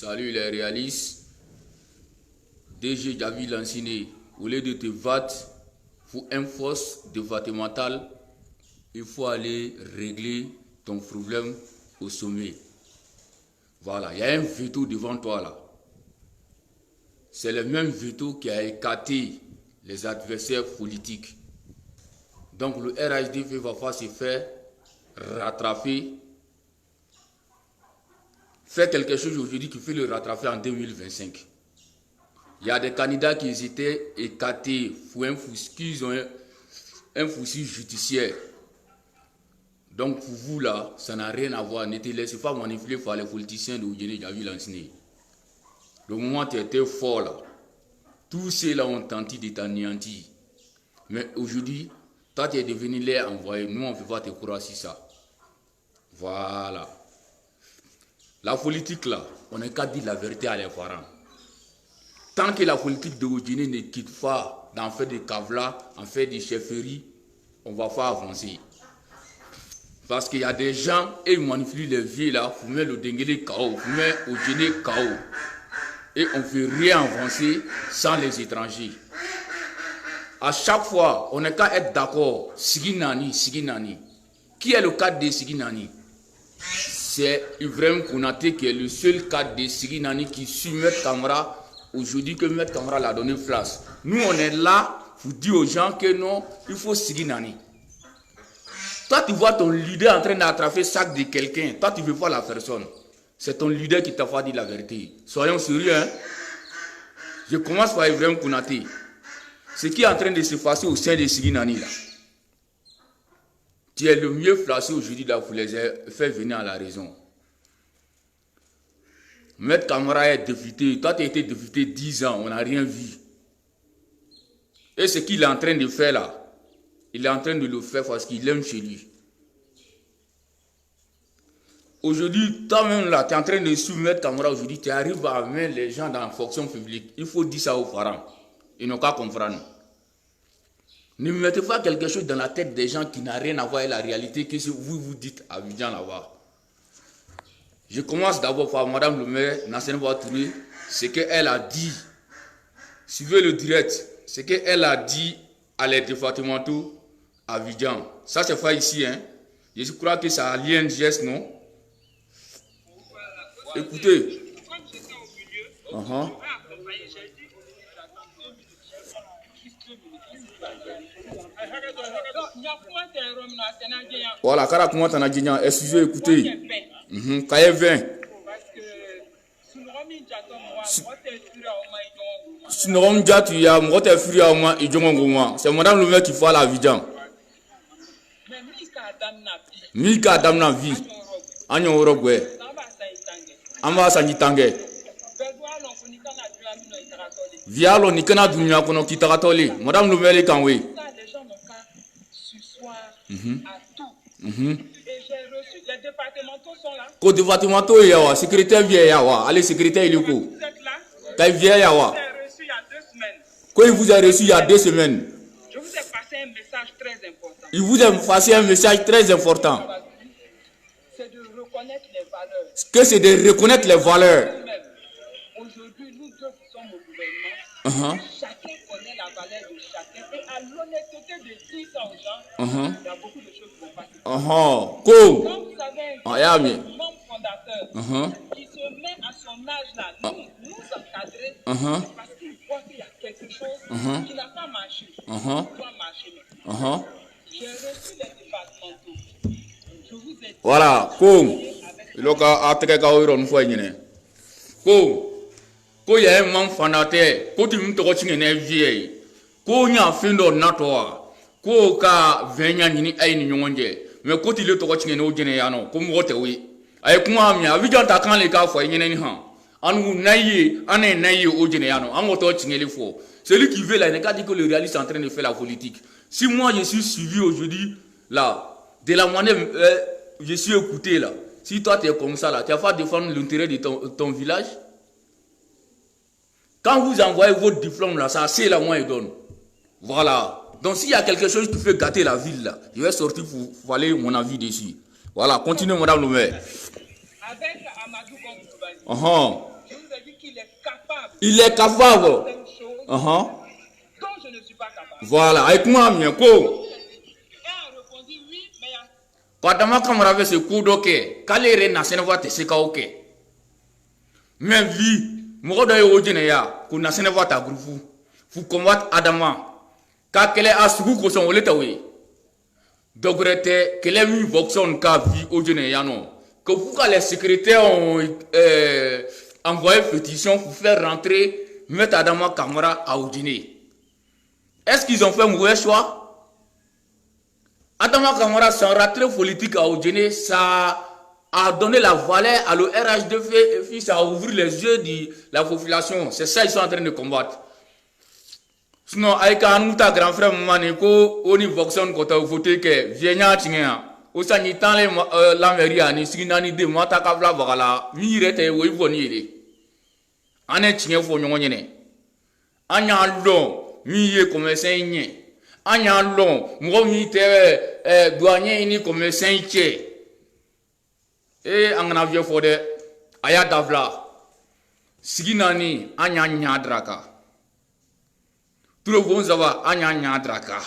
Salut les réalistes. DG Javi Lanciné, au lieu de te battre pour une force départementale, il faut aller régler ton problème au sommet. Voilà, il y a un veto devant toi là. C'est le même veto qui a écarté les adversaires politiques. Donc le RHDP va pas se faire rattraper. Faire quelque chose aujourd'hui qui fait le rattraper en 2025. Il y a des candidats qui étaient écartés pour un souci judiciaire. Donc pour vous là, ça n'a rien à voir. Ne te laissez pas manipuler par les politiciens de Oudjene Javi Lanciné. Le moment où tu étais fort là, tous ceux-là ont tenté de t'anéantir. Mais aujourd'hui, toi tu es devenu les envoyés. Nous on ne peut pas te croire sur ça. Voilà. La politique là, on n'a qu'à dire la vérité à les parents. Tant que la politique de Oudjene ne quitte pas d'en faire des cavlas, en faire des chefferies, on ne va pas avancer. Parce qu'il y a des gens, et ils manipulent les vieux là, pour mettre le Denguele KO, pour mettre Oudjene KO. Et on ne fait rien avancer sans les étrangers. À chaque fois, on n'a qu'à être d'accord. Sigi Nani. Qui est le cadre de Sigi Nani? C'est Ibrahim Konaté qui est le seul cadre de Sigi Nani qui suit Maître Camara. Aujourd'hui que Maître Camara l'a donné place. Nous on est là pour dire aux gens que non, il faut Sigi Nani. Toi tu vois ton leader en train d'attraper le sac de quelqu'un. Toi tu ne veux pas la personne. C'est ton leader qui t'a fait dire la vérité. Soyons sérieux. Hein? Je commence par Ibrahim Konaté. Ce qui est en train de se passer au sein de Sigi Nani là. Tu es le mieux placé aujourd'hui là pour les faire venir à la raison. Maître Camara est député. Toi, tu as été député 10 ans. On n'a rien vu. Et ce qu'il est en train de faire là, il est en train de le faire parce qu'il aime chez lui. Aujourd'hui, toi-même là, tu es en train de soumettre Camara aujourd'hui. Tu arrives à mettre les gens dans la fonction publique. Il faut dire ça aux parents. Ils n'ont qu'à comprendre. Ne mettez pas quelque chose dans la tête des gens qui n'a rien à voir avec la réalité que vous vous dites à Abidjan là-bas. Je commence d'abord par Madame le maire, Nassene Touré, ce qu'elle a dit. Suivez le direct. Ce qu'elle a dit à les départementaux à Abidjan. Ça, c'est pas ici. Hein. Je crois que ça a lien de geste, non? Écoutez. Voilà, car comment t'en as dit, excusez, écoutez. Kaye 20. Sinon, tu y a moi, t'es furi à moi, c'est madame le maire qui fait la Abidjan. Mika Damna vie. Agnon Orogwe. Amba Sanjitange. Vialo Nikana Dunia Kono Kitaratoli. Madame le maire est quand oui. Les départementaux sont là. Ko départementaux yawa, secrétaire vient yawa, allez secrétaire il est quoi? Kay vient yawa. Quand il vous a reçu il y a 2 semaines. Je vous ai passé un message très important. Il vous a passé un message très important. C'est de reconnaître les valeurs. Que c'est de reconnaître les valeurs. Aujourd'hui, nous deux qui sommes au gouvernement, chacun connaît la valeur de chacun et à l'honnêteté de dire ça aux gens, il y a beaucoup de choses qui vont passer. Cool. Quand vous avez un membre fondateur qui se met à son âge là, nous encadrer, parce qu'il voit qu'il y a quelque chose qui n'a pas marché, qui doit marcher maintenant. J'ai reçu les départementaux. Je vous ai dit. Voilà, cool. Il y a un très grand une fois. Cool. Quand il y a un membre fondateur, quand tu me trouves une vieille, quand il y a un fin de natoire, quand il y a 20 ans, mais quand il est trop chiné au Généano, comme vous oui. Avec moi, il y a 8 ans quand les gars font une Anou naïe, ané naïe au Généano, en auto chiné les faux. Celui qui veut là, il n'a qu'à dire que le réaliste est en train de faire la politique. Si moi je suis suivi aujourd'hui, là, de la manière, je suis écouté là. Si toi tu es comme ça là, tu vas pas défendre l'intérêt de ton village. Quand vous envoyez votre diplôme là, ça c'est là moi il donne. Voilà. Donc s'il y a quelque chose qui peut gâter la ville là, je vais sortir pour aller mon avis dessus. Voilà, continuez madame le maire. Avec Amadou Konkourbani, je vous capable. Il est capable. Certaines choses dont je ne suis pas capable. Voilà, avec moi, bien, quoi. Elle a répondu oui, mais il y a Quand dama kamara ve se kudo ke kalere na seneva te se ka oke mais vi mo do yo jene ya ku na seneva ta groupe fu combat adama ka kele asugu ko son oleta we dogrete kele mi voxon ka vi o jene ya non que vous que les secrétaires ont envoyé pétition pour faire rentrer mettre Adama Kamara à Oudjine. Est-ce qu'ils ont fait un mauvais choix? Adama Kamara, son retrait politique à Oudjine, ça a donné la valeur à le RHDF, ça a ouvert les yeux de la population. C'est ça qu'ils sont en train de combattre. Sinon, avec un autre grand frère, Maneko, on y voxonne quand on vote que Vienna Tinga. Au sanitan la mairie, ni signani de mata kabla bagala, mi rete wo ibonire. Ane Tinga fo nyonyene. Anya long, mi ye commerçant nye. Anya long, mo mi te douanier ni commerçant che. E angana vie fo de aya davla. Siginani anya nya draka. Tout le bon savoir anya nya draka.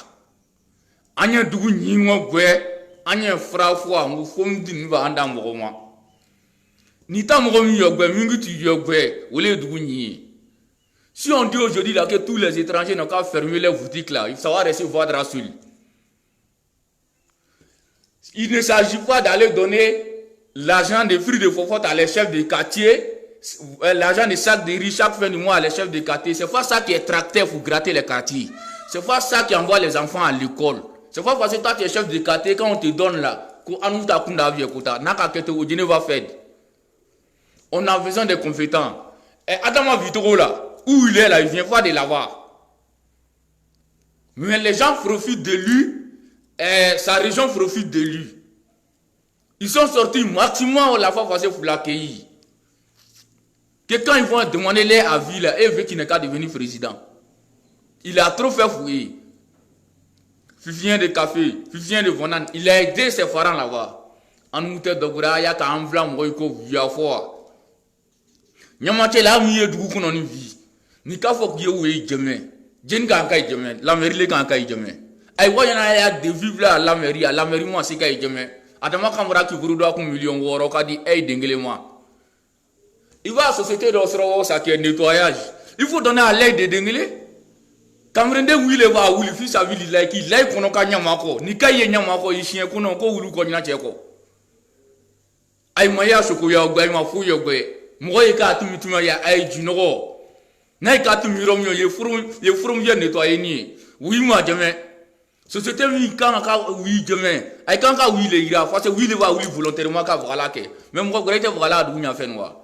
Anya dugu nyingo gwe. Anya fra fois mu fom din ba anda mo ma ni ta mo mi yogbe mi ngi tu yogbe wole dugu nyi. Si on dit aujourd'hui là que tous les étrangers n'ont qu'à fermer les boutiques là, il faut savoir recevoir de la suite. Il ne s'agit pas d'aller donner l'argent des fruits de fofote à les chefs de quartier, l'argent des sacs de riz chaque fin du mois à les chefs de quartier. C'est pas ça qui est tracté pour gratter les quartiers. C'est pas ça qui envoie les enfants à l'école. C'est pas parce que toi tu es chef de quartier, quand on te donne là, on a besoin des compétents. Et Adama Vitoro là, où il est là, il vient pas de là-bas. Mais les gens profitent de lui, et sa région profite de lui. Ils sont sortis maximum la fois passée pour l'accueillir. Que quand ils vont demander leur avis là, et veut qu'il n'est qu'à devenir président. Il a trop fait fouiller. Fifien de café, Fifien de Vonan, il a aidé ses parents là-bas. En mouté de Goura, il y a un blanc, Moïko, Viafoa. Nyamate la miye du coup non vie. Ni ka fok ye oui jamais. Jen ka kai jamais. La mairie le kan kai jamais. Ay wa yana ya de vivre là la mairie moi c'est kai jamais. Adama Kamara qui buru do ko million woro ka di ay dengele moi. Il va à la société d'Osro ça qui est nettoyage. Il faut donner à l'aide de dengele. Kamrende wile va wili fi sa wili like il like kono ka nyama ko ni kai ye nyama ko yishien kono ko wulu ko nyina cheko. Ay maya soko ya ogba ma fu yo gbe. Moi ka tumituma ya ay jinogo na ka tumiro myo ye furum ye nettoyer ni oui moi jamais société mi kan ka oui jamais ay kan ka oui le ira parce que oui le va oui volontairement ka voilà que même moi grete voilà du nya fait noir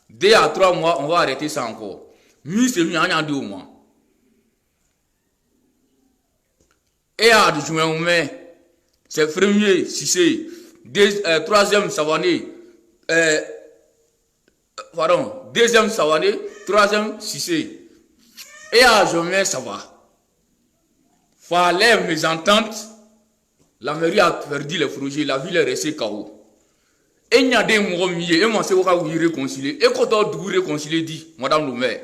2 à 3 mois on va arrêter ça encore mi c'est mi anya 2 mois et à du juin mai c'est premier si c'est troisième savané pardon, deuxième Sawane, troisième Sissé. Et à jamais ça va. Fallait mes ententes. La mairie a perdu les projets, la ville est restée KO. Et il y a des mots mieux, et moi c'est où vous réconcilier. Et quand on doit réconcilier, dit, madame le maire.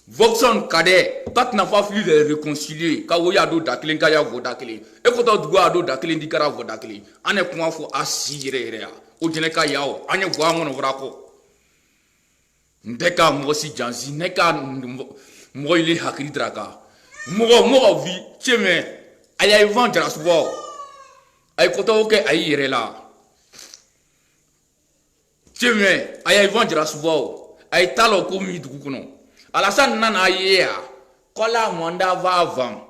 Voxon Kader, quand n'a pas voulu les réconcilier, quand il y a d'autres d'aclin, quand il y a d'autres d'aclin. Et quand on doit d'autres d'aclin, dit qu'il y a d'autres d'aclin. On est comment faut assurer. Au Généka Yao, on est voir mon vraco. Ndeka mosi janzi neka mo ile hakri draka mo vi cheme aya ivan drasbo ay koto ke ay irela cheme aya ivan drasbo ay talo ko mi duku kuno ala san nana ayea kola monda va avant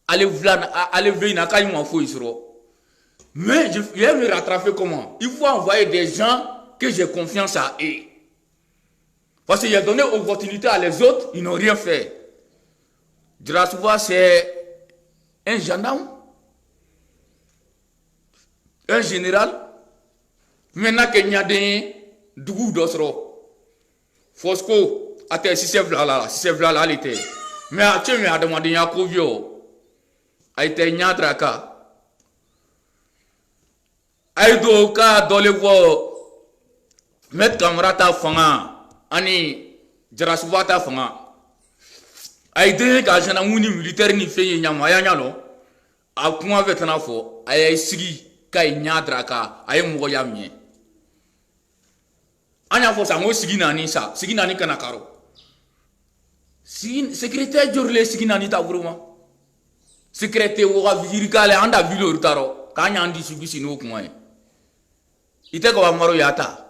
ale veina kay mo fo isro mais je vais me rattraper comment il faut envoyer des gens que j'ai confiance à eux. Parce qu'il a donné opportunité à les autres, ils n'ont rien fait. Drasouva, c'est un gendarme, un général. Maintenant qu'il y a des dougou d'osro. Fosco, attends, si c'est là, il était. Mais tu m'as demandé un covio. A été un draka. Aïdo, ka dans les voies, mettre camarade à fanga. Ani Jarasubata fanga. Aïe ka jana muni militaire ni feye nyama ya nyalo. A kuma vetana fo aye sigi kay nyadra ka aye mo yamye. Anya fo sa ngo sigi nani kana karo. Sigi secrétaire jorle sigi nani ta buruma. Secrétaire wo ga virikale anda vilo rutaro kanya andi sigi sino kuma e. Ite ko maro yata.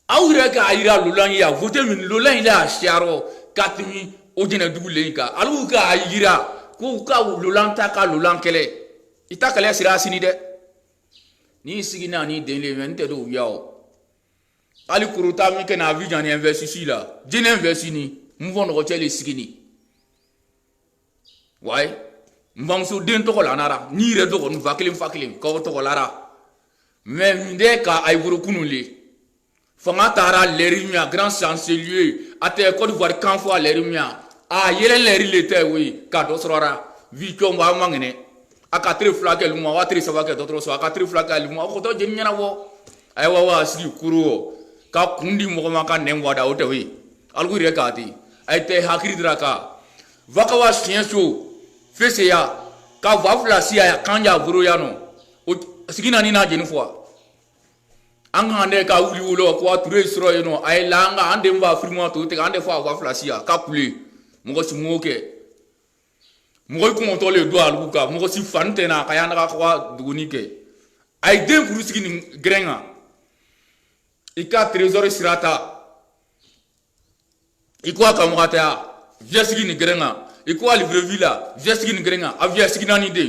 Awre ka ayira lolan ya voter min lolan ila shiaro katmi ojene dugulenka alu ka ayira ko ka lolan ta ka lolan kele ita kale sira sini de ni sigina ni denle mente do yao ali kuruta mi ke na vision investi la jene investi ni mvon ko tele sigini why mbamso den to ko lanara ni re do ko fakilim ko to ko lara mais minde ka ay buru kunule fanga tara lerimia grand chancelier ate Côte d'Ivoire kan fo lerimia a yele leri lete oui ka do sora vi ko wa mangene aka tre flaque lu wa tre savake do tro so aka tre flaque lu ko to jeni na wo ay wa sigi kuro ka kundi mo ma ka nem wada o te oui algu re ka ti ay te hakri draka vaka wa sienso fese ya ka va flasia ya kanja buru ya no sigina ni na jeni fo anga ande ka wuli wulo ko ture sro yeno ay langa ande mba frimo to te ande fo wa flasia ka kule mo si moke mo ko mo to le do alu ka mo si fante na ka yana ka ko dugunike ay de kuru sigini grenga ika trésor sirata iko ka mo kata via sigini grenga iko livreville via sigini grenga avia sigina ni de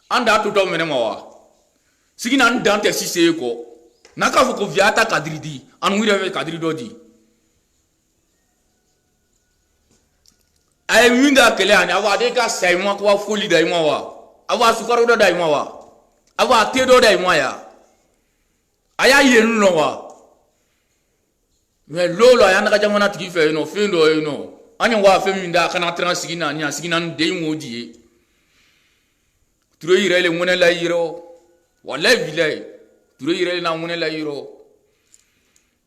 anda to menema wa sigina ndante sise ko naka foko viata kadridi anu wire kadrido di ay minda kele ani awa de ka sai mo ko foli dai mo wa awa sukaro do dai mo wa awa tedo dai mo ya aya yenu no wa me lolo aya naka jamana tigi fe no fendo no anya wa fe minda kana transigina ni asigina de mo di tro yire le mona la yiro wala bilay tro yire na mona la yiro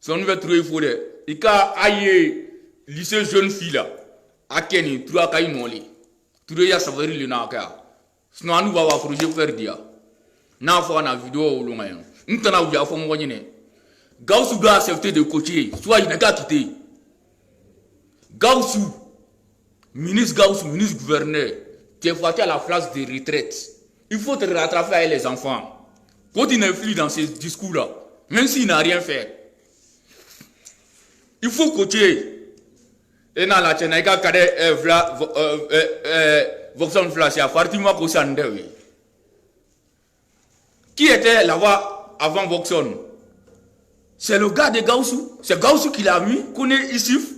son ve tro ifode ika aye lycée jeune fille là akeni tro aka inoli tro ya savari le na aka sino anu wa projet faire dia na fo na vidéo lu ngayon ntana uja fo mo nyine Gaussou doit accepter de coacher soit il n'a qu'à quitter Gaussou ministre gouverneur tu es parti à la place de retraite il faut te rattraper avec les enfants. Quand il influe dans ces discours-là, même s'il n'a rien fait, il faut coacher. Et dans la chaîne, il y a Voxon Flasia, Fartima Kosandewi. Qui était là-bas avant Voxon? C'est le gars de Gaussou. C'est Gaussou qui l'a mis, connaît Isif.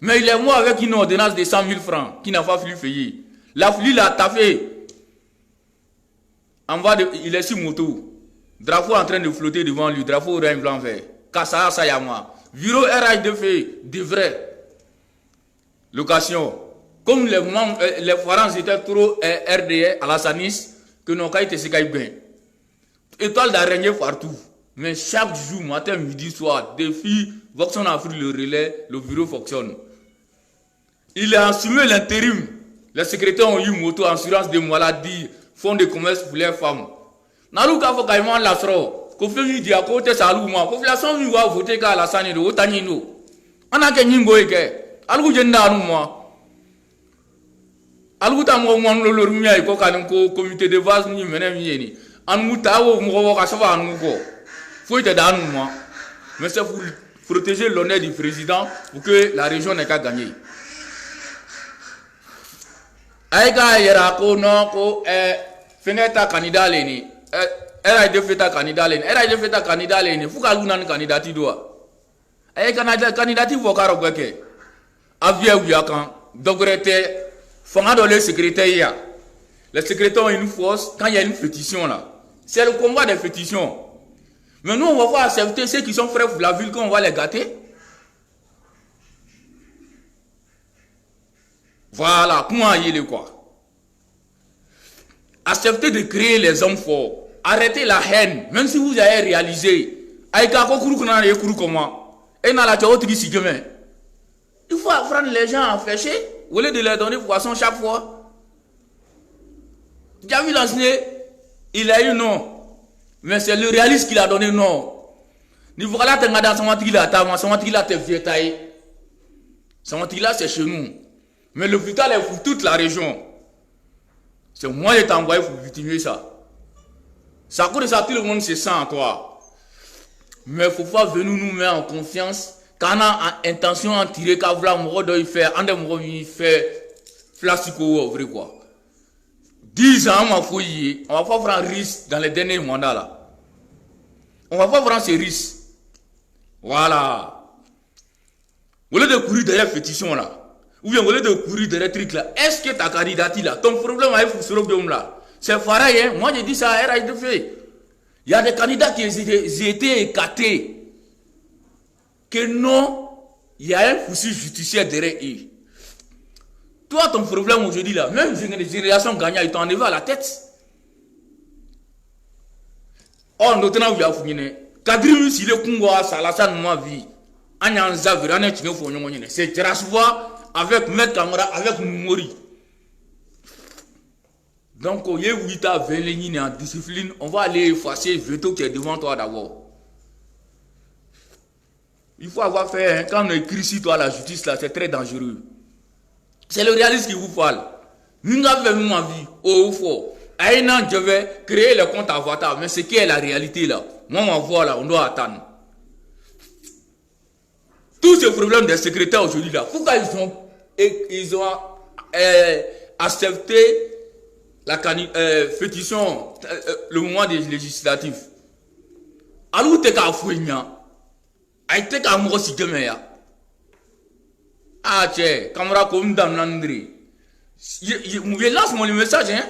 Mais il est mort avec une ordonnance de 100 000 francs qui n'a pas fallu payer. La fille l'a taffé. Il est sur moto. Drapeau en train de flotter devant lui. Drapeau orange blanc vert. Kassa Sayama. Viro RH de fait. De vrai. Location. Comme les parents étaient trop RDA à la Sanis, que nos cas étaient si bien. Étoile d'araignée partout. Mais chaque jour, matin, midi, soir, des filles, Voxon a pris le relais, le bureau fonctionne. Il a assumé l'intérim. Les secrétaires ont eu moto, assurance de maladie, fonds de commerce pour les femmes. Naruka faut qu'il la sro. Ko fait dit à côté salou moi. Population mi va voter ka la sani do tanino. Ana ke nyingo eke. Algu jenda anu moi. Algu ta mo mon lo mi ay ko kan ko comité de base ni menem yeni. Anu tawo mo ko ka anu ko. Faut être dans nous moi. Mais c'est pour protéger l'honneur du président pour que la région n'ait qu'à gagner. Aïga yera ko non ko fenêtre candidat leni. Elle a été faite à candidat leni. Elle a été faite à candidat leni. Faut qu'elle ait un candidat qui doit. Et candidat qui va faire quoi que? Avia ou yakan. Donc était fanga dans le secrétaire. Les secrétaires ont une force quand il y a une pétition là. C'est le combat des pétitions. Mais nous, on va pas accepter ceux qui sont frères pour la ville qu'on va les gâter. Voilà, comment y est quoi? Acceptez de créer les hommes forts. Arrêtez la haine, même si vous avez réalisé. Aïka kokuru kuna ye kuru comment? Et na la théorie si demain. Il faut apprendre les gens à pêcher au lieu de leur donner poisson chaque fois. Javi Lansné, il a eu non. Mais c'est le réaliste qui l'a donné non. Ni voilà t'es dans son matrila, son matrila t'es vieux taille. Son matrila c'est chez nous. Mais l'hôpital est pour toute la région. C'est moi qui t'ai envoyé pour continuer ça. Ça coûte ça, tout le monde se sent en toi. Mais il faut pas venir nous mettre en confiance. Quand on a intention de tirer, quand on doit faire, on doit faire flassico, vrai quoi. 10 ans, on va fouiller. On va pas prendre risque dans les derniers mandats là. On va pas prendre ces risques. Voilà. Au lieu de courir derrière fétichon là, ou bien au lieu de courir derrière truc là, est-ce que ta candidature là, ton problème avec Foussoro là, c'est pareil, hein? Moi je dis ça à RHDF. Il y a des candidats qui ont été écartés. Que non, il y a un foussi judiciaire derrière eux. Toi, ton problème aujourd'hui là, même les générations gagnantes, ils t'ont enlevé à la tête. Oh, notamment, il y a fouiné. Kadri, si le Congo a ça, la salle m'a vu. C'est Teraswa avec Maître Camara, avec Mouri. Donc, il y a 8 à 20 lignes en discipline. On va aller effacer le veto qui est devant toi d'abord. Il faut avoir fait, hein, quand on écrit sur toi la justice, là, c'est très dangereux. C'est le réalisme qui vous parle. Nous avons ma vie, au fond. Aïna, je vais créer le compte avatar, mais ce qui est la réalité là, moi, on voit là, on doit attendre. Tous ces problèmes des secrétaires aujourd'hui là, pourquoi ils ont accepté la pétition, le moment des législatifs? Alors, tu es qu'à fouiller. Aïe, qu'à mourir si demain. Ah, tiens, camarade comme Dame Landry. Je lance mon message, hein.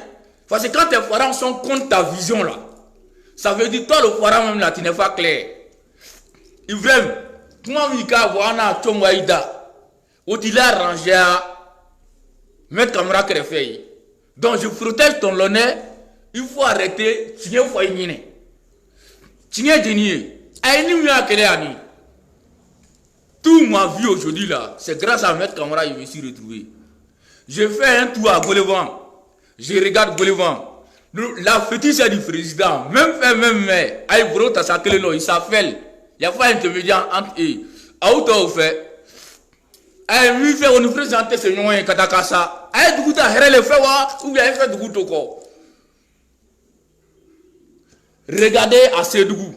Parce que quand tes parents sont contre ta vision là, ça veut dire toi le parent même là, tu n'es pas clair. Ibrahim, comment Mika Wana Tongwaïda, où tu l'as arrangé à mettre camarade Krefei. Donc je protège ton honneur, il faut arrêter, tu n'es pas igné. Tu n'es dénié. Aïe, nous à quelle année? Tout ma vie aujourd'hui là, c'est grâce à Maître Camara que je me suis retrouvé. Je fais un tour à Golevan. Je regarde Golevan. La fétiche du président, même aïe bro, t'as sacré là, il s'appelle. Il n'y a pas intermédiaire entre eux. À où t'as fait? Aïe, lui fait, on nous présente ce nom, Katakasa. Aïe, du coup, t'as heré le fait, ou bien fait du coup, tout quoi. Regardez à Sédougou.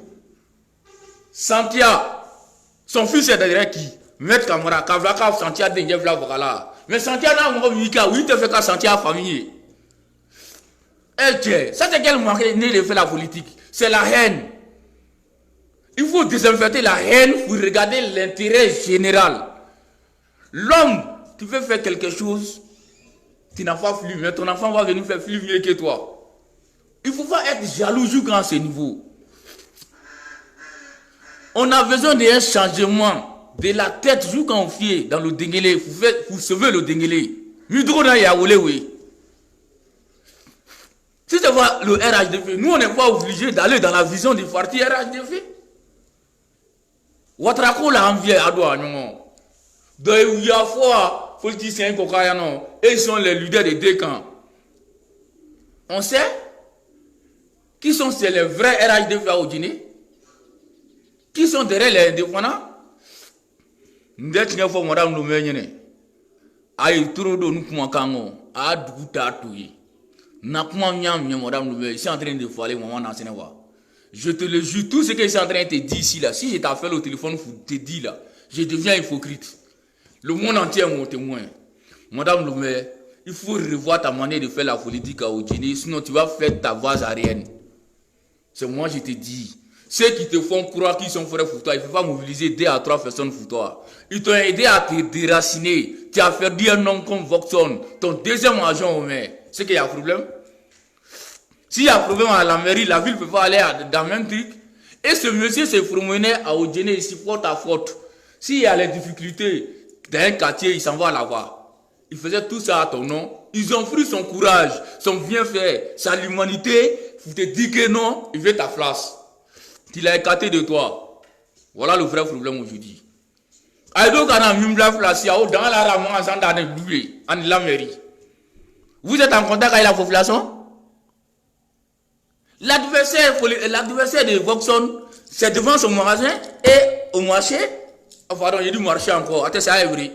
Santia. Son fils est derrière qui? Maître Camara, Kavlaka, Santia, Denjevla, voilà. Mais Santia n'a pas vu qu'à 8 fait qu'à Santia famille. Eh tiens, ça c'est quel moyen de faire la politique? C'est la haine. Il faut désinfecter la haine pour regarder l'intérêt général. L'homme, tu veux faire quelque chose, tu n'as pas flux, mais ton enfant va venir faire plus mieux que toi. Il ne faut pas être jaloux jusqu'à ce niveau. On a besoin d'un changement de la tête jusqu'à en fier dans le denguelé. Vous sauver le denguelé. Si tu vois le RHDF, nous on n'est pas obligé d'aller dans la vision du parti RHDF. Ouatrako l'a envié à droite. Il y a fois, politiciens et ils sont les leaders des deux camps. On sait qui sont les vrais RHDF au Guinée. Qui sont derrière les indépendants? Ndetnya fo madame no menyene. Aïe turo do nous kuma kango. A duguta touyi. Na kuma nyam madame no menyene. C'est en train de voler maman dans Sénégal. Je te le jure, tout ce que c'est en train de te dire ici là, si je t'appelle au téléphone pour te dire là, je deviens hypocrite. Le monde entier est mon témoin. Madame le maire, il faut revoir ta manière de faire la politique au Guinée, sinon tu vas faire ta vase aérienne. C'est moi je te dis. Ceux qui te font croire qu'ils sont frères pour toi, il ne faut pas mobiliser 2 à 3 personnes pour toi. Ils t'ont aidé à te déraciner. Tu as perdu un nom comme Voxon, ton deuxième agent au maire. C'est qu'il y a un problème. S'il y a un problème à la mairie, la ville ne peut pas aller dans le même truc. Et ce monsieur s'est promené à Odjene ici, porte à porte. S'il y a les difficultés dans un quartier, il s'en va là-bas. Il faisait tout ça à ton nom. Ils ont pris son courage, son bienfait, sa humanité, pour te dire que non, il veut ta place. Il a écarté de toi. Voilà le vrai problème aujourd'hui. Aïdo Kana Mimbla Flassiao dans la Ramazan dans le doublé, en la mairie. Vous êtes en contact avec la population? L'adversaire de Voxon, c'est devant son magasin et au marché. Pardon, il y a du marché encore. Attends, c'est vrai.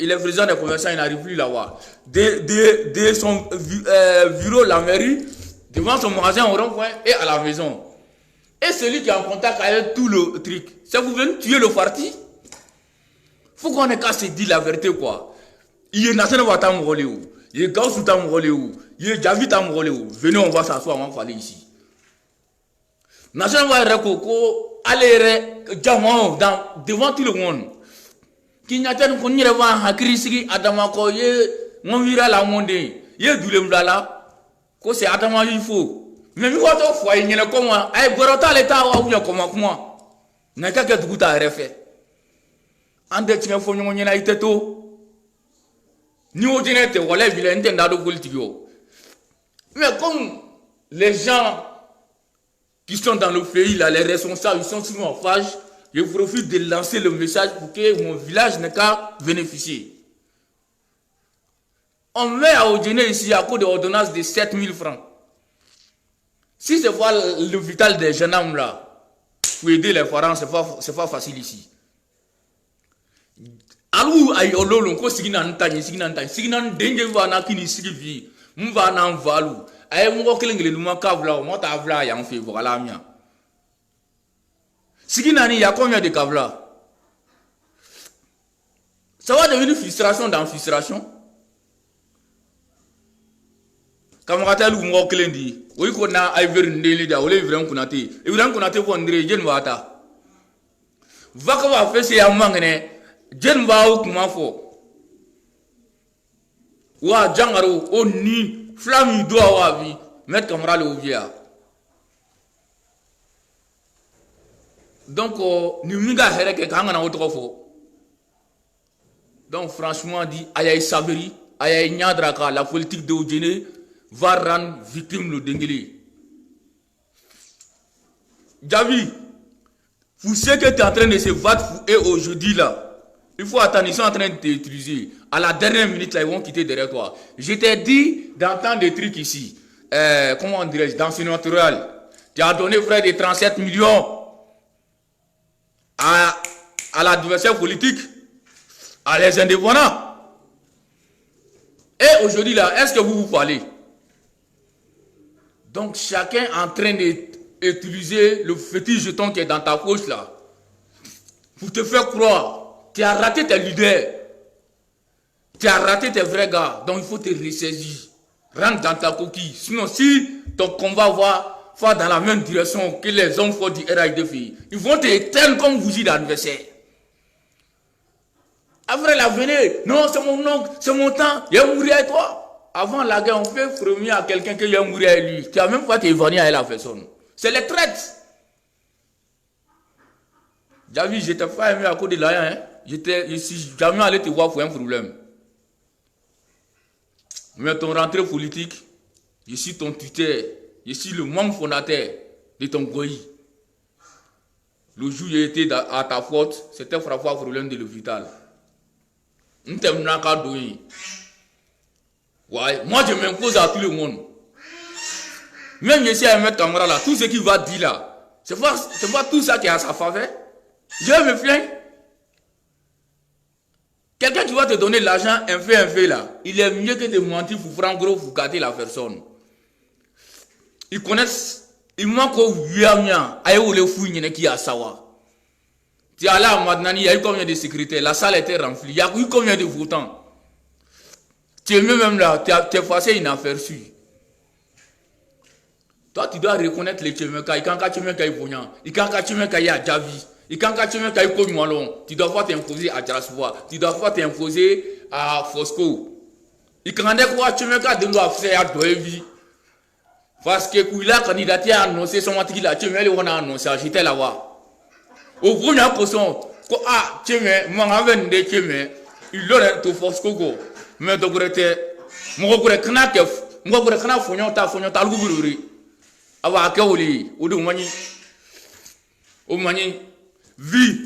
Il est président des commerçants, il n'arrive plus là-bas. De son bureau, la mairie, devant son magasin au rond-point et à la maison. Et celui qui est en contact avec tout le truc, c'est vous venez tuer le parti. Faut qu'on ait qu'à se dire la vérité, quoi. Il est national Watam Roléou, il est Gaussou Tam Roléou, il est Javi Tam Roléou. Venez, on va s'asseoir, on va parler ici. National Watam allez, devant tout le monde. Qui n'a pas de connu devant Hakrisiki, Adamako, mon vira la monde, yé Doulembala, que c'est Adama il faut. Mais vous avez fait, il y a comment, aïe, Gorota l'état ou bien comment moi. N'a qu'à que tout à refait. En détention, il faut y été tout. Ni au dîner, tu vois, les vilains d'ado politique. Mais comme les gens qui sont dans le pays, là, les responsables, ils sont souvent en phase. Je profite de lancer le message pour que mon village n'ait qu'à bénéficier. On met à Odine ici à cause de l'ordonnance de 7 000 francs. Si c'est pas l'hôpital des jeunes hommes là, pour aider les parents, c'est pas facile ici. Alors, aïe, ololo, ko sigina ntanye, sigina ndenge vana kini sigivi, mvana mvalu. Aïe, mwo kelengele numa kavla, mwa ta avla ya mfe, voilà mia. Siginani, il y a combien de Kavla? Ça va devenir frustration dans frustration. Kamaratel ou moi Klendi, oui qu'on a Iver Nelida, ou les vrais Kunate, et vous en connaissez pour André, Jen Vata. Vakava fait ses amangane, Jen Vao Kumafo. Ouah, Djangaro, Oni, Flamme doit wavi, mettre Kamaral au via. Donc, donc franchement dit, Ayaï Saberi, Ayaï Nyadraka, la politique de Odine va rendre victime le Dengeli. Javi, vous savez que tu es en train de se battre et aujourd'hui là, il faut attendre, ils sont en train de t'utiliser. À la dernière minute là, ils vont quitter derrière toi. Je t'ai dit d'entendre des trucs ici. Comment dirais-je, d'enseignement rural. Tu as donné frère de 37 millions. À l'adversaire politique, à les indépendants. Et aujourd'hui là, est-ce que vous parlez? Donc chacun est en train d'utiliser le fétiche jeton qui est dans ta poche là, pour te faire croire, tu as raté tes leaders, tu as raté tes vrais gars, donc il faut te ressaisir, rentre dans ta coquille. Sinon si ton combat va dans la même direction que les hommes forts du RIDFI. Ils vont te éteindre comme vous dites d'adversaire. Après la venue, non, c'est mon oncle, c'est mon temps, il a mouru à toi. Avant la guerre, on fait premier à quelqu'un qui a mouru à lui. Tu n'as même pas évanoui à la personne. C'est les traites. J'avais, j'étais pas aimé à cause de l'aïe, hein. Je suis jamais allé te voir pour un problème. Mais ton rentrée politique, je suis ton tuteur. Je suis le membre fondateur de ton goyi. Le jour où j'ai été à ta faute, c'était frappé au problème de l'hôpital. Ouais, moi je m'impose à tout le monde. Même ici à mettre caméra là, tout ce qu'il va dire là, c'est pas tout ça qui est à sa faveur. Je me plains. Quelqu'un qui va te donner l'argent un fait là, il est mieux que de mentir pour prendre gros pour gâter la personne. Ils connaissent, ils manquent au Yamia, aïe ou les fouilles qui a sawa. Tu es là à Madnani, il y a eu combien de sécurité? La salle était remplie, il y a eu combien de votants? Tu es même là, tu es passé inaperçu. Toi, tu dois reconnaître les Tchemeka, il can't Tchemeka y Pognan, il can't Tchemeka y Javi, il can't Tchemeka y Kognmalon. Tu dois pas t'imposer à Jaraswa, tu dois pas t'imposer à Fosco. Il can't quoi Tchemeka de nous faire à Doevi. Parce que quand il a candidaté à annoncer son matricule, on a annoncé, j'étais là-bas. Au premier poisson, ah, il aurait tout force Coco. Mais donc, mon knack, mon knack, fonta, l'ouvrir. Avoir Kaoli, ou de Mani, au Mani, vie.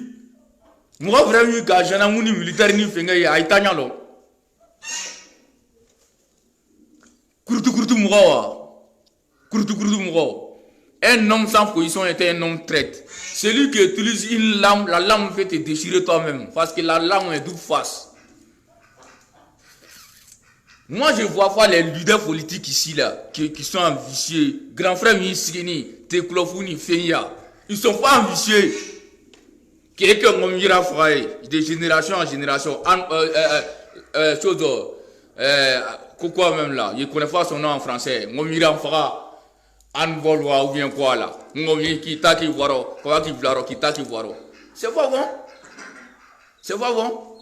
Moi, vraiment, quand j'ai un militaire, ni fait un Italian. Kurtu Mourawa. Un homme sans position était un homme traite. Celui qui utilise une lame, la lame fait te déchirer toi-même. Parce que la lame est double face. Moi, je vois pas les leaders politiques ici, là, qui sont ambitieux. Grand frère Misrini, Teklofouni, Fenya. Ils sont pas ambitieux. Quelqu'un m'a mis à de génération en génération. Pourquoi même là? Je ne connais pas son nom en français. M'a mis à faire. An volwa ou bien quoi là? Ngomi kita ki waro, quoi qui vlaro, kita ki waro. C'est pas bon. C'est pas bon.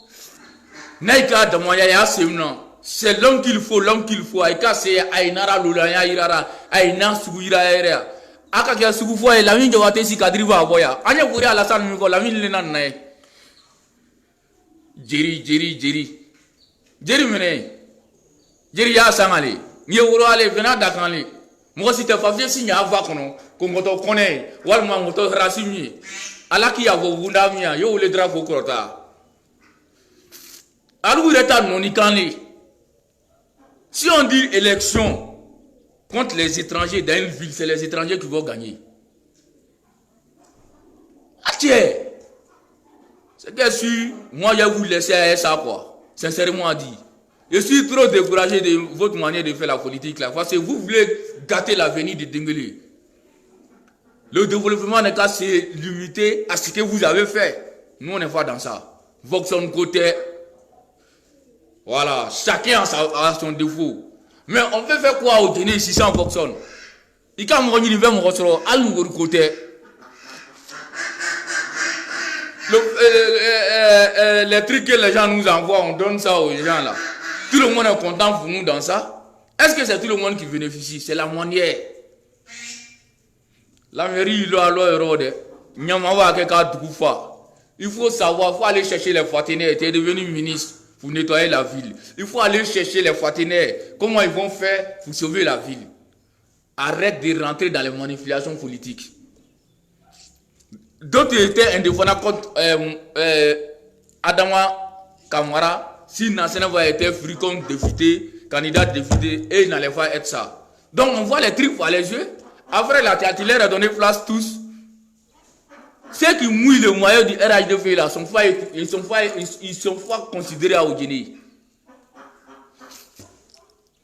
Naïka de moya ya c'est l'homme qu'il faut, Aïka c'est Aïnara Lulaya Irara, Aïna Suguira Area. Aka kia Sugu foi, la mine de Wate si Kadriva Boya. Anya Gouria à la salle, la mine Lenan Nae. Jerry mene. Jerry ya Samali. Niewuro ale vena dakali. Moi, si tu n'as pas fait signe à voir qu'on te connaît, ou alors on te rassure. Alors qu'il y a vos wundamia, yo le drapeau crota. Alors, il est à non y. Si on dit élection contre les étrangers dans une ville, c'est les étrangers qui vont gagner. Ah tiens, c'est que si moi, je vous laisser ça quoi. Sincèrement dit. Je suis trop découragé de votre manière de faire la politique là. Parce que vous voulez gâter l'avenir de Dengeli. Le développement n'est qu'à se limiter à ce que vous avez fait. Nous, on n'est pas dans ça. Voxon côté. Voilà. Chacun a son défaut. Mais on peut faire quoi au Guinée ici sans Voxon? Il y a un côté. Les trucs que les gens nous envoient, on donne ça aux gens là. Tout le monde est content pour nous dans ça. Est-ce que c'est tout le monde qui bénéficie? C'est la manière. La mairie, il faut savoir, il faut aller chercher les Faténaires. Tu es devenu ministre pour nettoyer la ville. Il faut aller chercher les Faténaires. Comment ils vont faire pour sauver la ville? Arrête de rentrer dans les manipulations politiques. D'autres étaient indépendants contre Adama Kamara. Si Nassena va être fruit comme député, candidat député, et il n'allait pas être ça. Donc on voit les trucs par les yeux. Après la théâtre a donné place tous. Ceux qui mouillent le moyen du RHDF là, ils sont pas considérés à Guinée.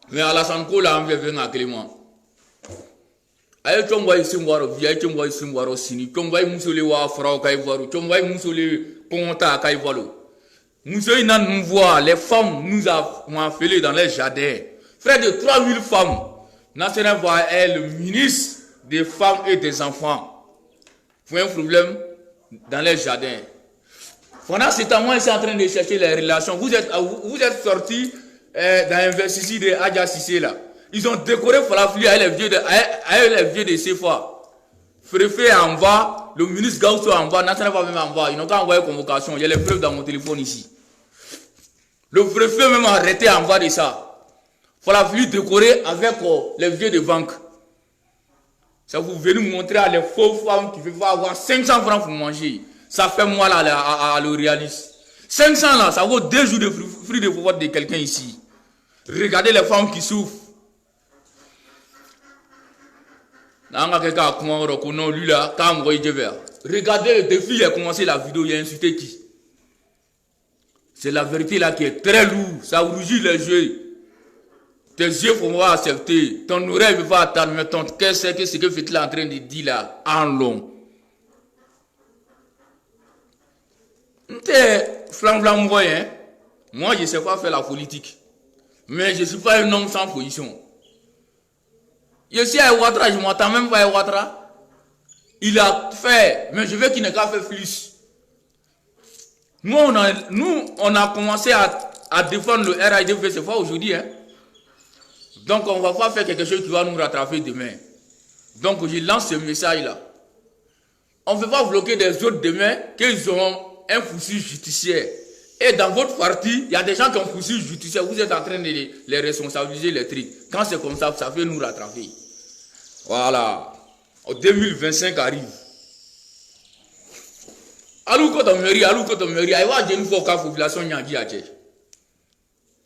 Mais à la Sanko là, on veut venir à Clément. Ayo chomboy simwaro, via chomboy simwaro sini, chomboy musole wa frau kaivaro, chomboy musole ponta kaivaro. Nous nous voit, les femmes nous ont appelé dans les jardins. Près de 3000 femmes. Nassena voit est le ministre des femmes et des enfants. Pour un problème dans les jardins. Pendant ce temps, moi, je suis en train de chercher les relations. Vous êtes sortis dans l'investiture de Adja Sissé là. Ils ont décoré Falafli avec les vieux de CFA. Préfet en bas, le ministre Gausso en bas, Nassena va même en bas. Ils n'ont qu'à envoyer convocation. Il y a les preuves dans mon téléphone ici. Le préfet même a arrêté en bas de ça. Falafli décoré avec les vieux de banque. Ça vous venez nous montrer à les faux femmes qui veulent avoir 500 francs pour manger. Ça fait moi là à le réaliste. 500 là, ça vaut 2 jours de fruits de pouvoir de quelqu'un ici. Regardez les femmes qui souffrent. Regardez le défi, il a commencé la vidéo, il a insulté qui? C'est la vérité là qui est très lourde, ça rougit les yeux. Tes yeux faut pas accepter, ton oreille ne veut pas attendre, mais ton cœur sait que ce que Fetila est en train de dire là, en long. T'es flam moyen, moi je ne sais pas faire la politique, mais je ne suis pas un homme sans position. Je suis à Ouattara, je ne m'entends même pas à Ouattara. Il a fait, mais je veux qu'il n'ait qu'à faire plus. Nous, on a commencé à défendre le RHDF, c'est pas aujourd'hui. Hein? Donc, on ne va pas faire quelque chose qui va nous rattraper demain. Donc, je lance ce message-là. On ne peut pas bloquer des autres demain qu'ils auront un poursuivi judiciaire. Et dans votre parti, il y a des gens qui ont poursuivi judiciaire. Vous êtes en train de les responsabiliser, les trucs. Quand c'est comme ça peut nous rattraper. Voilà. En 2025 arrive. Alou koto mairie, aïwa djeni foka population nyagi ache.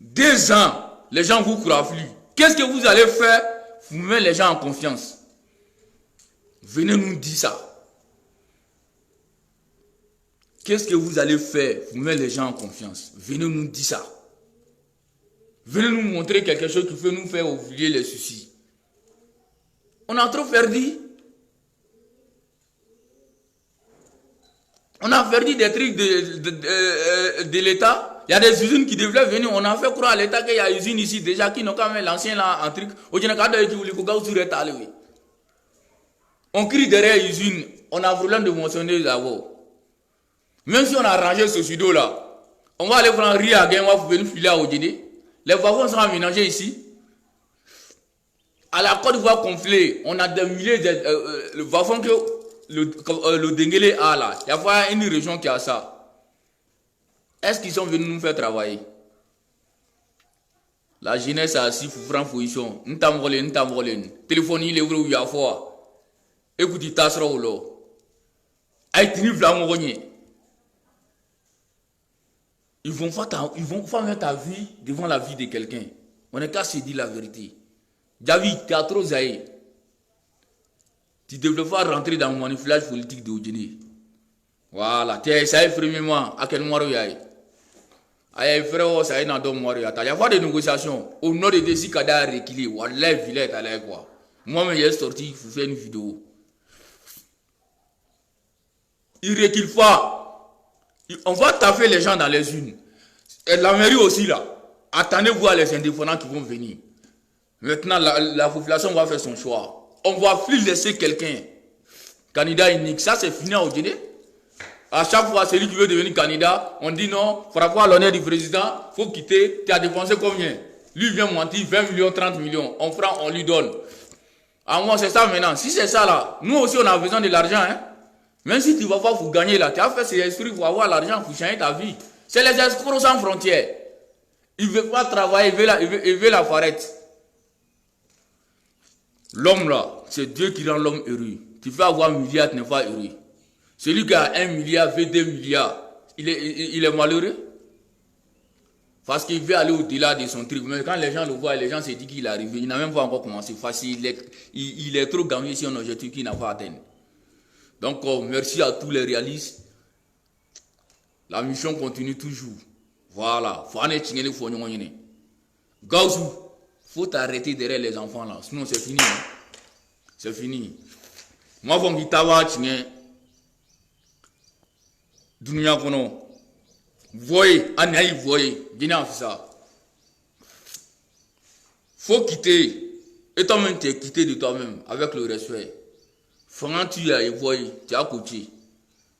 2 ans, les gens vous croient plus. Qu'est-ce que vous allez faire? Vous mettez les gens en confiance. Venez nous dire ça. Qu'est-ce que vous allez faire? Vous mettez les gens en confiance. Venez nous dire ça. Venez nous montrer quelque chose qui peut nous faire oublier les soucis. On a trop perdu. On a perdu des trucs de l'État. Il y a des usines qui devraient venir. On a fait croire à l'État qu'il y a une usine ici déjà qui n'ont qu'à mettre l'ancien là en truc. On crie derrière l'usine. On a problème de mentionner d'abord. Même si on a arrangé ce studio là, on va aller prendre Ria Gain, on va venir filer à Odjene. Les wagons sont aménagés ici. À la Côte d'Ivoire conflée, on a des milliers de wagons que le Denguele a là. Il y a pas une région qui a ça. Est-ce qu'ils sont venus nous faire travailler? La jeunesse a assis pour prendre position. Nous t'avons volé. Téléphone, il est ouvert où il y a fois. Écoutez, tassera ou l'eau. Aïe, tu n'as pas Ils vont faire mettre ta vie devant la vie de quelqu'un. On n'est qu'à se dire la vérité. David, tu as trop zaï. Tu devrais pas rentrer dans le manipulage politique de Odjene. Voilà. Tu as essayé premièrement. À quel moment il y a? Aïe, frère, ça y est dans le mois. Il y a pas de négociations. Au nom de Desi Kada reculé. Wallah, Villette, allez quoi. Moi-même, j'ai sorti, il faut faire une vidéo. Il recule pas. On va taper les gens dans les unes. Et la mairie aussi là. Attendez voir les indépendants qui vont venir. Maintenant, la population va faire son choix. On va plus laisser quelqu'un. Candidat unique. Ça, c'est fini à Odjene. À chaque fois, celui qui veut devenir candidat, on dit non, par rapport à l'honneur du président, il faut quitter. Tu as dépensé combien? Lui vient mentir, 20 millions, 30 millions. On prend, on lui donne. À moi, c'est ça maintenant. Si c'est ça là, nous aussi, on a besoin de l'argent. Hein? Même si tu ne vas pas vous gagner là, tu as fait ces esprits pour avoir l'argent, pour changer ta vie. C'est les escrocs sans frontières. Ils ne veulent pas travailler, ils veulent la farette. L'homme là, c'est Dieu qui rend l'homme heureux. Tu peux avoir 1 milliard, tu n'es pas heureux. Celui qui a 1 milliard veut 2 milliards. Il est malheureux. Parce qu'il veut aller au-delà de son truc. Mais quand les gens le voient, les gens se disent qu'il est arrivé. Il n'a même pas encore commencé. Il est trop gagné sur un objectif qu'il n'a pas atteint. Donc, merci à tous les réalistes. La mission continue toujours. Voilà. Gauzou, faut arrêter derrière les enfants là. Sinon, c'est fini. Hein? C'est fini. Moi, je vais vous Dunia kono. Voyez, anaï, voyez. Dina ça. Faut quitter. Et toi-même, tu es quitté de toi-même avec le respect. Quand tu as voyé, tu as coaché.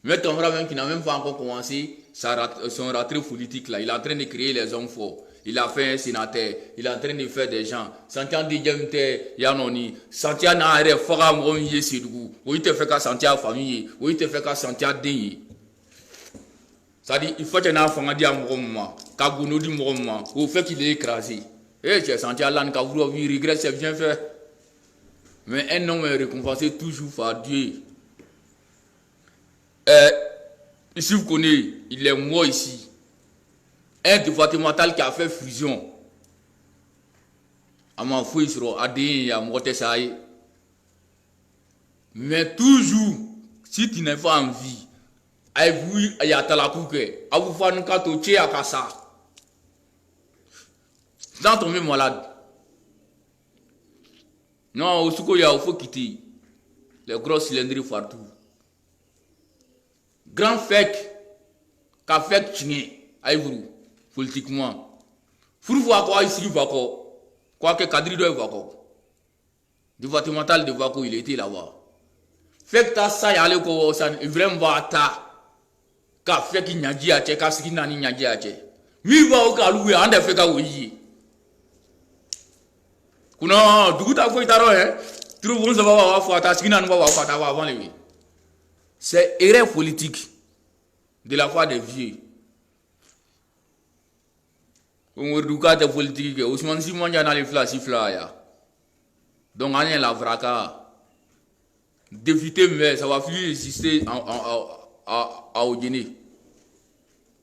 Mais ton frère même qui n'a même pas encore commencé son rentrée politique là, il est en train de créer les hommes forts. Il a fait un sénateur, il est en train de faire des gens. Santiago de Djemte, Yanoni, Santiago n'a rien fait à moi, il te fait qu'à Santiago famille, il te fait qu'à Santiago dingue. Ça dit, il faut que tu aies un enfant à dire à moi, qu'à Gounou dit moi, au fait qu'il est écrasé. Et tu es Santiago là, qu'à vouloir vivre, regrette, c'est bien fait. Mais un homme est récompensé toujours par Dieu. Si vous connaissez, il est mort ici. Un départemental qui a fait fusion. À ma foi, il sera adhéré à Motessaï. Mais toujours, si tu n'es pas en vie, il y a Talakouke, à vous faire un cateau, à Kassa. Dans ton même malade. Non, au Souko, il faut quitter. Les gros cylindres partout. Grand fake, qu'a fait chigné, aïe politiquement. Faut voir quoi ici, va quoi. Quoi que Kadri doit voir quoi. Départemental de Vako, il était là-bas. Fait que t'as ça, y a le quoi, ça, vraiment va ta. Qu'a fait qu'il n'y a dit à tché, qu'a ce qu'il n'a ni a dit à tché. Mi va au calou, en effet, qu'a ouïe. Non, du coup, t'as fait ta hein. Tu vois, ça va avoir ta skin, on va avoir ta avant les. C'est erreur politique de la part des vieux. On regarde la politique, Ousmane Simon y a les flashs, donc on est la vraca. D'éviter, mais ça va plus exister à Oguéné.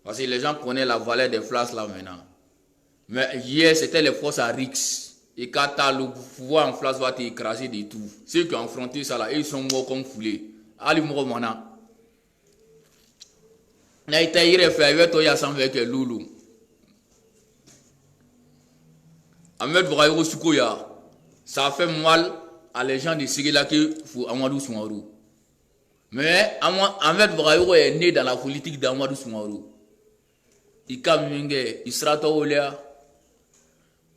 Parce que les gens connaissent la valeur des flashs là maintenant. Mais hier, c'était les forces à Rix. Et quand tu as le pouvoir en flash, va t'écraser de tout. Ceux qui ont affronté ça là, ils sont morts comme foulés. Ali mort maintenant. Na ita ire fait avec toi, il y a 100 avec Loulou. Ahmed Bouraïro Sukoya, ça fait mal à les gens de Ségéla que Amadou Soumarou. Mais Ahmed Bouraïro est né dans la politique d'Amadou Soumarou. Il sera tout là.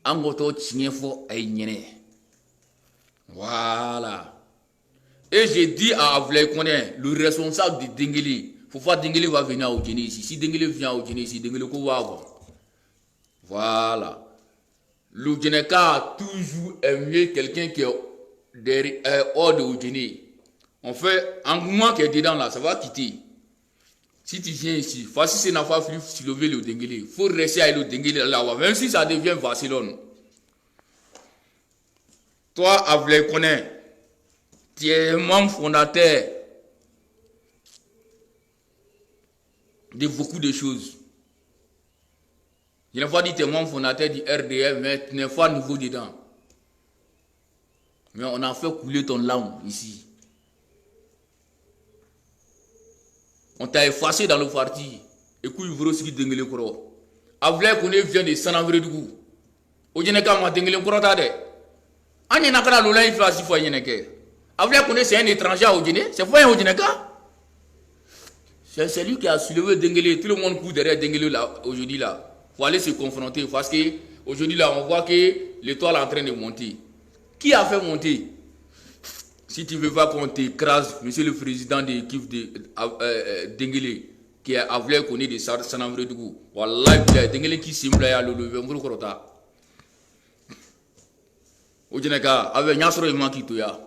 Angoto Tchignefo Aïnyene. Voilà. Et j'ai dit à Avlay Koné, le responsable de Dengeli, faut pas Dengeli va venir au Guinée ici. Si Dengeli vient au Guinée ici, Dengeli va avoir. Voilà. Le Guinéka a toujours aimé quelqu'un qui est hors de Guinée. En fait, un mouvement qui est dedans là, ça va quitter. Si tu viens ici, facile c'est n'a pas fallu soulever le Dengeli. Il faut rester avec le Dengeli là-bas, même si ça devient Barcelone. Toi, Avlay Koné, tu es membre fondateur de beaucoup de choses. Je n'ai pas dit que tu es membre fondateur du RDF, mais tu n'es pas nouveau dedans. Mais on a fait couler ton larme ici. On t'a effacé dans le parti. Et puis, il faut aussi Dengeli Koro. Avlay Koné vient de Sanavre du goût. Au Djeneka, ma Dengeli Koro t'a dit. On y a un lola il fait 6 fois Djeneka. Avlay Koné, c'est un étranger au Guinée. C'est pas un Djeneka. C'est lui qui a soulevé Dengeli. Tout le monde court derrière Dengeli là, aujourd'hui là. Il faut aller se confronter parce que aujourd'hui là, on voit que l'étoile est en train de monter. Qui a fait monter? Si tu ne veux pas qu'on t'écrase, monsieur le président de l'équipe de Dengeli, qui a Avlay Koné de Sanavre du goût. Wallah, Dengeli qui simule à l'Olové, on va Ojeneka, avec Nyasro et Makitoya.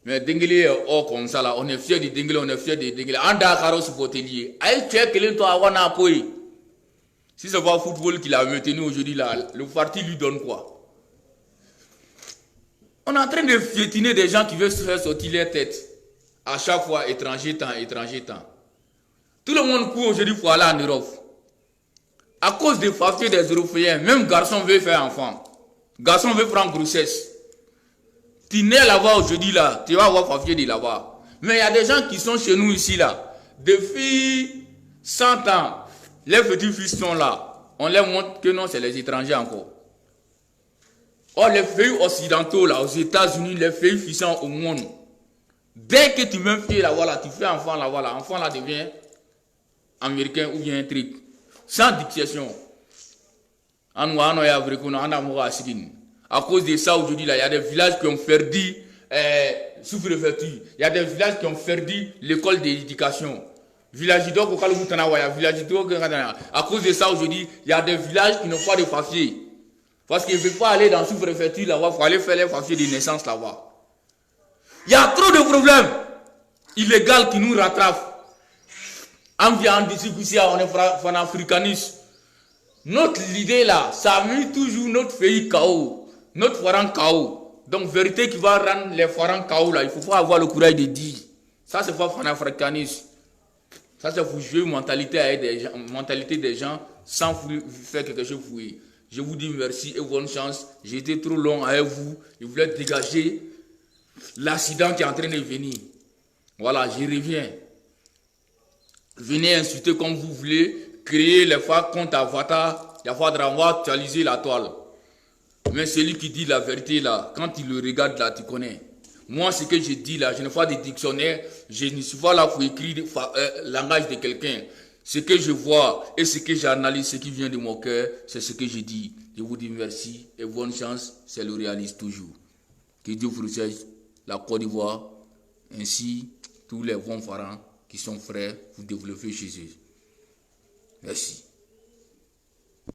Mais Dengeli est hors comme ça là, on est fiers de Dengeli, on est fiers de Dengeli. Anda Karo supportelier. Aïe, tu es quelqu'un toi à Wanapoy. Si c'est pas le football qu'il a maintenu aujourd'hui là, le parti lui donne quoi? On est en train de piétiner des gens qui veulent se faire sortir leur tête. À chaque fois, étranger temps, étranger temps. Tout le monde court aujourd'hui pour aller en Europe. À cause des papiers des Européens, même garçon veut faire enfant. Garçon veut prendre grossesse. Tu nais là-bas aujourd'hui là, tu vas avoir papier de là-bas. Mais il y a des gens qui sont chez nous ici là. Depuis 100 ans, les petits fils sont là. On leur montre que non, c'est les étrangers encore. Or, les pays occidentaux, là, aux États-Unis, les pays puissants au monde, dès que tu mets pied là, voilà, tu fais enfant là, voilà, enfant là devient américain ou bien un truc. Sans dictation. À cause de ça, aujourd'hui, là, il y a des villages qui ont perdu sous-préfecture. Il y a des villages qui ont perdu l'école d'éducation. Village d'Ok, à cause de ça, aujourd'hui, il y a des villages qui n'ont pas de papier. Parce qu'ils ne veulent pas aller dans la sous-préfecture là-bas, il faut aller faire les papiers de naissance là-bas. Il y a trop de problèmes illégaux qui nous rattrapent. On vient en discussion, on est panafricaniste. Notre idée là, ça a mis toujours notre pays KO, notre forum KO. Donc, vérité qui va rendre les forums KO là, il ne faut pas avoir le courage de dire. Ça, c'est pas panafricanisme. Ça, c'est pour jouer mentalité des gens sans faire quelque chose pour eux. Je vous dis merci et bonne chance. J'ai été trop long avec vous. Je voulais dégager l'accident qui est en train de venir. Voilà, je reviens. Venez insulter comme vous voulez. Créer les comptes Avatar. Il y a pas de renvoi, actualiser la toile. Mais celui qui dit la vérité là, quand il le regarde là, tu connais. Moi, ce que je dis là, je n'ai pas de dictionnaire. Je ne suis pas là pour écrire le langage de quelqu'un. Ce que je vois et ce que j'analyse, ce qui vient de mon cœur, c'est ce que je dis. Je vous dis merci et bonne chance. C'est le réaliste toujours. Que Dieu vous protège la Côte d'Ivoire, ainsi tous les bons parents qui sont frères pour développer chez eux. Merci.